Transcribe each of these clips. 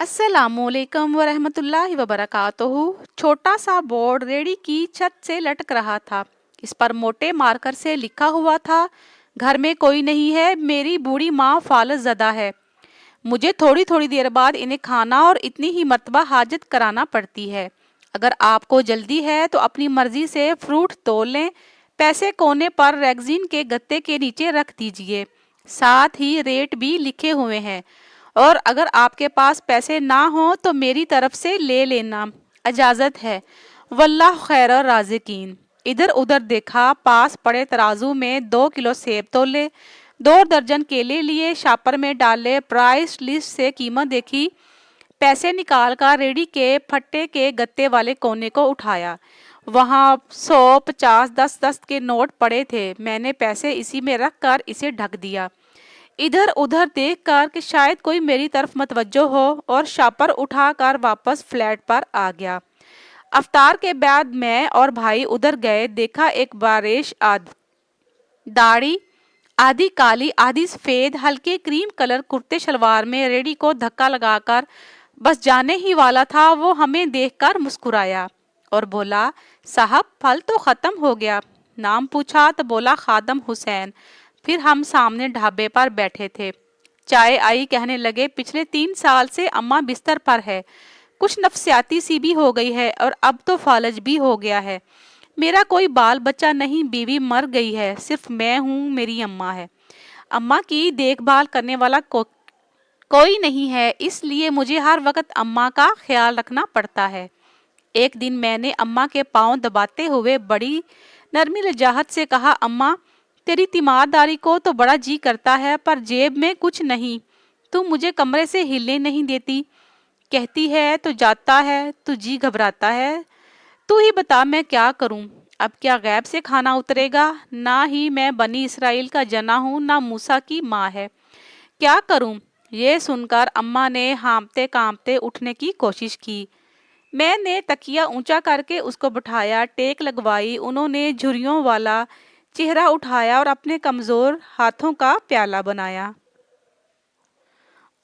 अस्सलाम वालेकुम वरहमतुल्लाहि वबरकातुहू। छोटा सा बोर्ड रेडी की छत से लटक रहा था। इस पर मोटे मार्कर से लिखा हुआ था, घर में कोई नहीं है, मेरी बूढ़ी माँ फालस ज़दा है। मुझे थोड़ी थोड़ी देर बाद इन्हें खाना और इतनी ही मर्तबा हाजत कराना पड़ती है। अगर आपको जल्दी है तो अपनी मर्जी से फ्रूट तोल लें, पैसे कोने पर रैगजीन के गत्ते के नीचे रख दीजिए, साथ ही रेट भी लिखे हुए हैं। और अगर आपके पास पैसे ना हो तो मेरी तरफ से ले लेना, इजाजत है। वल्लाह खैर राज़िकीन। इधर उधर देखा, पास पड़े तराजू में 2 किलो सेब तोले, 2 दर्जन केले लिए, शापर में डाले, प्राइस लिस्ट से कीमत देखी, पैसे निकाल कर रेडी के फट्टे के गत्ते वाले कोने को उठाया। वहाँ 100, 50, 10 10 के नोट पड़े थे। मैंने पैसे इसी में रख कर इसे ढक दिया। इधर उधर देखकर कि शायद कोई मेरी तरफ मतवज्जो हो, और शापर उठाकर वापस फ्लैट पर आ गया। अफ्तार के बाद मैं और भाई उधर गए। देखा एक बारिश दाढ़ी आधी काली आधी सफेद हल्के क्रीम कलर कुर्ते शलवार में रेडी को धक्का लगाकर बस जाने ही वाला था। वो हमें देखकर मुस्कुराया और बोला, साहब फल तो खत्म हो गया। नाम पूछा तो बोला खादम हुसैन। फिर हम सामने ढाबे पर बैठे थे, चाय आई। कहने लगे, पिछले 3 साल से अम्मा बिस्तर पर है, कुछ नफसियाती सी भी हो गई है और अब तो फालज भी हो गया है। मेरा कोई बाल बच्चा नहीं, बीवी मर गई है, सिर्फ मैं हूँ, मेरी अम्मा है। अम्मा की देखभाल करने वाला कोई नहीं है, इसलिए मुझे हर वक्त अम्मा का ख्याल रखना पड़ता है। एक दिन मैंने अम्मा के पांव दबाते हुए बड़ी नरमी लजाहत से कहा, अम्मा तेरी तीमारदारी को तो बड़ा जी करता है, पर जेब में कुछ नहीं। तू मुझे कमरे से हिलने नहीं देती, कहती है तो जाता है, तू जी घबराता है। तू ही बता मैं क्या करूं। अब क्या गैब से खाना उतरेगा? ना ही मैं बनी इसराइल का जना हूं, ना मूसा की माँ है। क्या करूं? ये सुनकर अम्मा ने हाँफते कांपते उठने की कोशिश की। मैंने तकिया ऊंचा करके उसको बिठाया, टेक लगवाई। उन्होंने झुर्रियों वाला चेहरा उठाया और अपने कमजोर हाथों का प्याला बनाया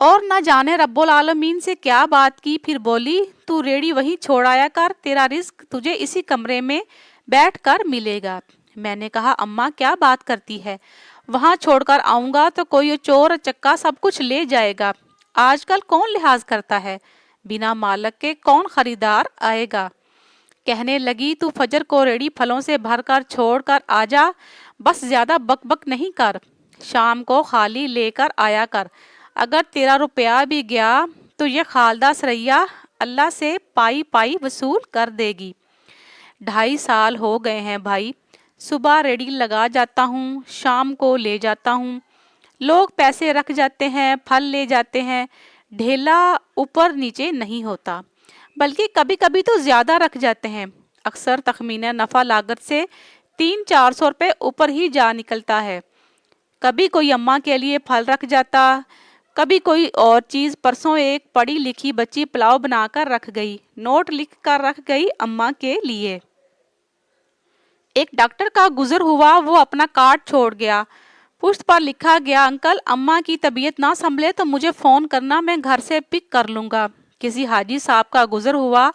और न जाने रब्बुल आलमीन से क्या बात की। फिर बोली, तू रेडी वहीं छोड़ आया कर, तेरा रिस्क तुझे इसी कमरे में बैठ कर मिलेगा। मैंने कहा, अम्मा क्या बात करती है? वहां छोड़कर आऊंगा तो कोई चोर चक्का सब कुछ ले जाएगा। आजकल कौन लिहाज करता है? बिना मालक के कौन खरीदार आएगा? कहने लगी, तू फजर को रेडी फलों से भरकर छोड़ कर आ जा, बस ज्यादा बक बक नहीं कर। शाम को खाली लेकर आया कर। अगर तेरा रुपया भी गया तो ये खालदा सरैया अल्लाह से पाई पाई वसूल कर देगी। 2.5 साल हो गए हैं भाई, सुबह रेडी लगा जाता हूँ, शाम को ले जाता हूँ। लोग पैसे रख जाते हैं, फल ले जाते हैं, ढेला ऊपर नीचे नहीं होता, बल्कि कभी कभी तो ज्यादा रख जाते हैं। अक्सर तखमीना नफा लागत से 300-400 रुपये ऊपर ही जा निकलता है। कभी कोई अम्मा के लिए फल रख जाता, कभी कोई और चीज। परसों एक पढ़ी लिखी बच्ची पुलाव बनाकर रख गई, नोट लिख कर रख गई अम्मा के लिए। एक डॉक्टर का गुजर हुआ, वो अपना कार्ड छोड़ गया। पुष्ट पर लिखा गया, अंकल अम्मा की तबीयत ना संभले तो मुझे फोन करना, मैं घर से पिक कर लूंगा। किसी हाजी साहब का गुजर हुआ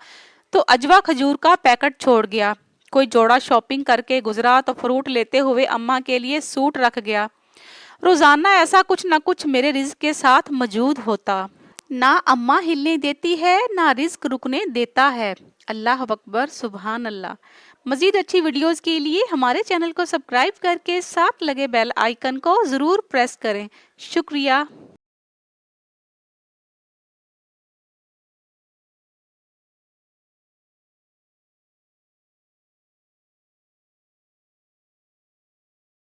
तो अजवा खजूर का पैकेट छोड़ गया। कोई जोड़ा शॉपिंग करके गुजरा तो फ्रूट लेते हुए अम्मा के लिए सूट रख गया। रोजाना ऐसा कुछ न कुछ मेरे रिज्क के साथ मौजूद होता। ना अम्मा हिलने देती है, ना रिज्क रुकने देता है। अल्लाह अकबर, सुभान अल्लाह। मजीद अच्छी वीडियोस के लिए हमारे चैनल को सब्सक्राइब करके साथ लगे बेल आइकन को जरूर प्रेस करें। शुक्रिया।